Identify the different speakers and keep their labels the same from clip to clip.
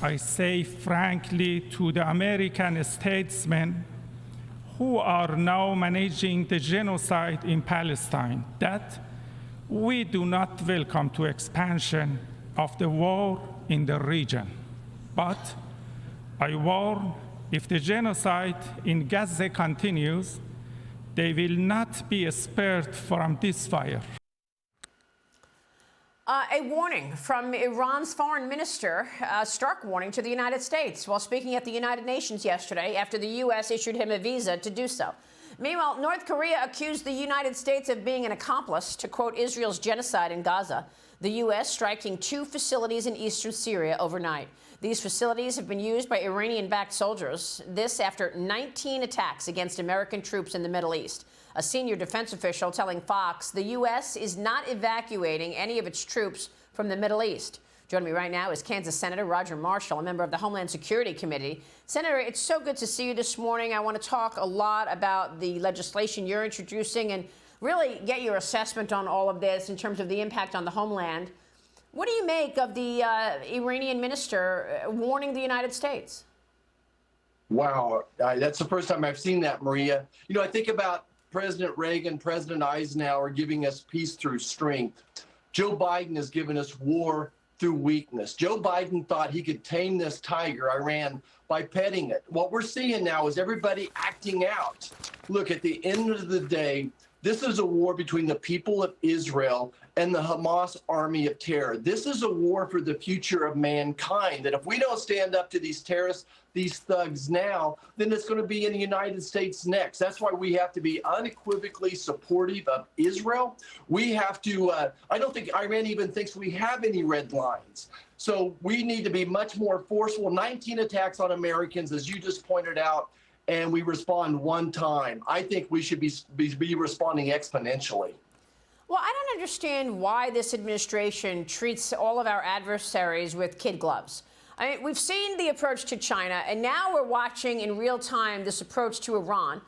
Speaker 1: I say frankly to the American statesmen who are now managing the genocide in Palestine that we do not welcome to expansion of the war in the region. But I warn, if the genocide in Gaza continues, they will not be spared from this fire.
Speaker 2: A warning from Iran's foreign minister, a stark warning to the United States while speaking at the United Nations yesterday after the U.S. issued him a visa to do so. Meanwhile, North Korea accused the United States of being an accomplice to, quote, Israel's genocide in Gaza, the U.S. striking 2 facilities in eastern Syria overnight. These facilities have been used by Iranian-backed soldiers, this after 19 attacks against American troops in the Middle East. A senior defense official telling Fox the U.S. is not evacuating any of its troops from the Middle East. Joining me right now is Kansas Senator Roger Marshall, a member of the Homeland Security Committee. Senator, it's so good to see you this morning. I want to talk a lot about the legislation you're introducing and really get your assessment on all of this in terms of the impact on the homeland. What do you make of the Iranian minister warning the United States?
Speaker 3: Wow, that's the first time I've seen that, Maria. You know, I think about President Reagan, President Eisenhower giving us peace through strength. Joe Biden has given us war through weakness. Joe Biden thought he could tame this tiger, Iran, by petting it. What we're seeing now is everybody acting out. Look, at the end of the day, this is a war between the people of Israel and the Hamas army of terror. This is a war for the future of mankind. That if we don't stand up to these terrorists, these thugs now, then it's going to be in the United States next. That's why we have to be unequivocally supportive of Israel. We have to, I don't think Iran even thinks we have any red lines. So we need to be much more forceful. 19 attacks on Americans, as you just pointed out, and we respond one time. I think we should be responding exponentially.
Speaker 2: Well, I don't understand why this administration treats all of our adversaries with kid gloves. I mean, we've seen the approach to China, and now we're watching in real time this approach to Iran,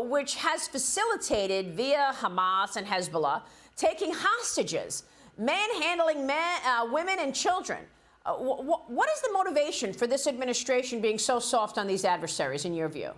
Speaker 2: which has facilitated via Hamas and Hezbollah taking hostages, manhandling women and children. What is the motivation for this administration being so soft on these adversaries, in your view?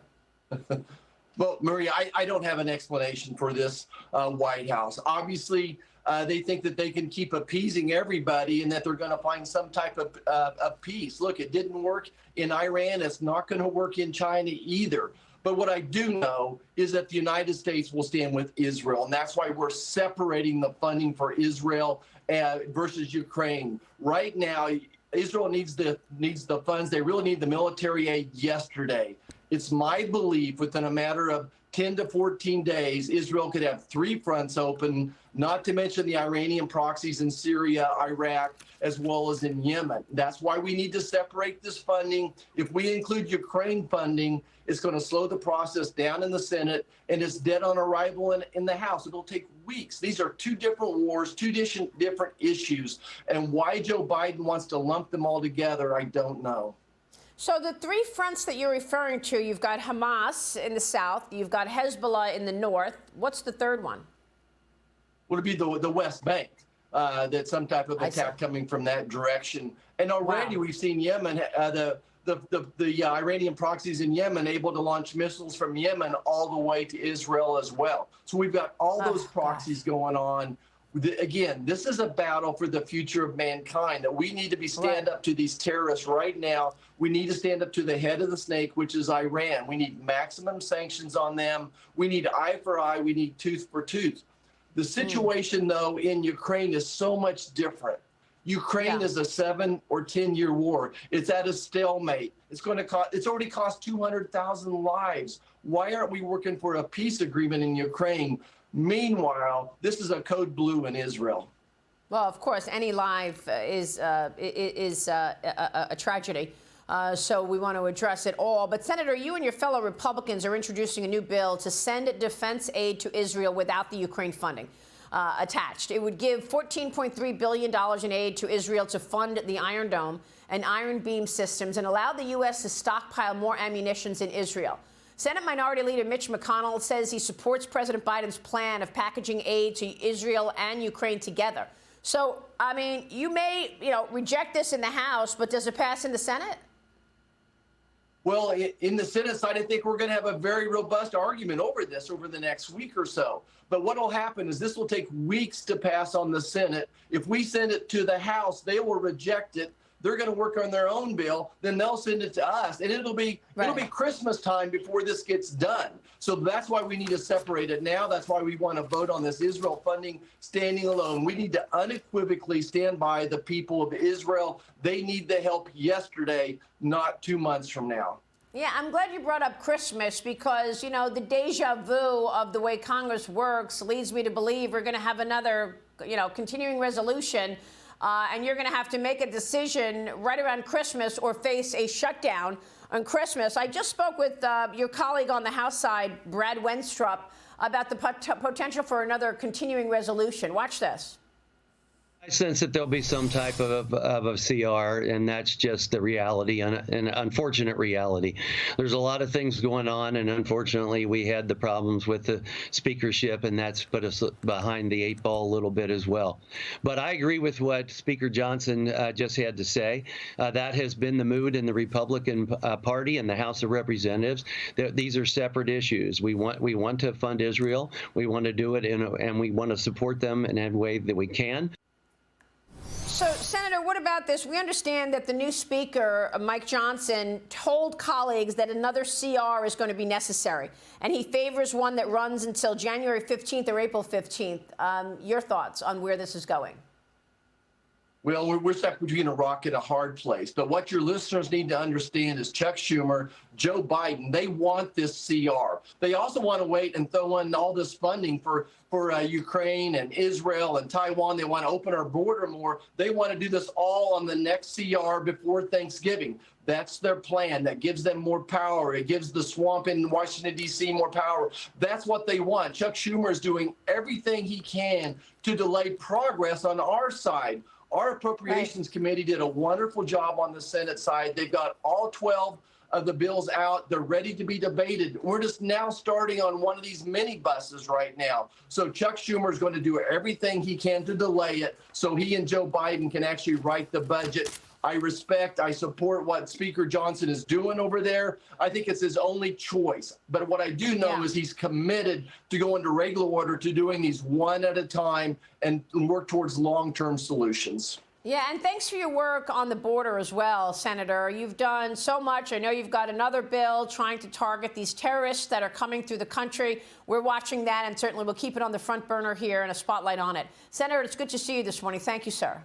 Speaker 3: Well, Maria, I don't have an explanation for this White House. Obviously, they think that they can keep appeasing everybody and that they're going to find some type of peace. Look, it didn't work in Iran. It's not going to work in China either. But what I do know is that the United States will stand with Israel, and that's why we're separating the funding for Israel versus Ukraine. Right now, Israel needs the funds. They really need the military aid yesterday. It's my belief within a matter of 10 to 14 days, Israel could have 3 fronts open, not to mention the Iranian proxies in Syria, Iraq, as well as in Yemen. That's why we need to separate this funding. If we include Ukraine funding, it's going to slow the process down in the Senate, and it's dead on arrival in the House. It'll take weeks. These are 2 different wars, 2 different issues. And why Joe Biden wants to lump them all together, I don't know.
Speaker 2: So the 3 fronts that you're referring to, you've got Hamas in the south, you've got Hezbollah in the north. What's the third one?
Speaker 3: Would it be the West Bank? That's some type of attack coming from that direction. And already we've seen Yemen, the Iranian proxies in Yemen able to launch missiles from Yemen all the way to Israel as well. So we've got all those proxies going on. Again, this is a battle for the future of mankind. That we need to stand up to these terrorists right now. We need to stand up to the head of the snake, which is Iran. We need maximum sanctions on them. We need eye for eye. We need tooth for tooth. The situation, though, in Ukraine is so much different. Ukraine is a 7 or 10-year war. It's at a stalemate. It's going to cost. It's already cost 200,000 lives. Why aren't we working for a peace agreement in Ukraine? Meanwhile, this is a code blue in Israel.
Speaker 2: Well, of course, any life is a tragedy. So we want to address it all. But, Senator, you and your fellow Republicans are introducing a new bill to send defense aid to Israel without the Ukraine funding attached. It would give $14.3 billion in aid to Israel to fund the Iron Dome and Iron Beam systems and allow the U.S. to stockpile more ammunitions in Israel. Senate Minority Leader Mitch McConnell says he supports President Biden's plan of packaging aid to Israel and Ukraine together. So, I mean, you may, reject this in the House, but does it pass in the Senate?
Speaker 3: Well, in the Senate side, I think we're going to have a very robust argument over this over the next week or so. But what will happen is this will take weeks to pass on the Senate. If we send it to the House, they will reject it. They're going to work on their own bill, then they'll send it to us, and it'll be Christmas time before this gets done. So that's why we need to separate it now. That's why we want to vote on this Israel funding standing alone. We need to unequivocally stand by the people of Israel. They need the help yesterday, not 2 months from now.
Speaker 2: Yeah, I'm glad you brought up Christmas because, the deja vu of the way Congress works leads me to believe we're going to have another, continuing resolution. And you're going to have to make a decision right around Christmas or face a shutdown on Christmas. I just spoke with your colleague on the House side, Brad Wenstrup, about the potential for another continuing resolution. Watch this.
Speaker 4: I sense that there'll be some type of a CR, and that's just the reality, an unfortunate reality. There's a lot of things going on, and unfortunately, we had the problems with the speakership, and that's put us behind the 8 ball a little bit as well. But I agree with what Speaker Johnson just had to say. That has been the mood in the Republican Party and the House of Representatives. These are separate issues. We want to fund Israel. We want to do it, and we want to support them in any way that we can.
Speaker 2: So, Senator, what about this? We understand that the new Speaker, Mike Johnson, told colleagues that another CR is going to be necessary, and he favors one that runs until January 15th or April 15th. Your thoughts on where this is going?
Speaker 3: Well, we're stuck between a rock and a hard place. But what your listeners need to understand is Chuck Schumer, Joe Biden, they want this CR. They also want to wait and throw in all this funding for Ukraine and Israel and Taiwan. They want to open our border more. They want to do this all on the next CR before Thanksgiving. That's their plan. That gives them more power. It gives the swamp in Washington, D.C. more power. That's what they want. Chuck Schumer is doing everything he can to delay progress on our side. Our Appropriations Committee did a wonderful job on the Senate side. They've got all 12 of the bills out. They're ready to be debated. We're just now starting on one of these mini buses right now. So Chuck Schumer is going to do everything he can to delay it so he and Joe Biden can actually write the budget. I support what Speaker Johnson is doing over there. I think it's his only choice. But what I do know is he's committed to go into regular order to doing these one at a time and work towards long-term solutions.
Speaker 2: Yeah, and thanks for your work on the border as well, Senator. You've done so much. I know you've got another bill trying to target these terrorists that are coming through the country. We're watching that, and certainly we'll keep it on the front burner here and a spotlight on it. Senator, it's good to see you this morning. Thank you, sir.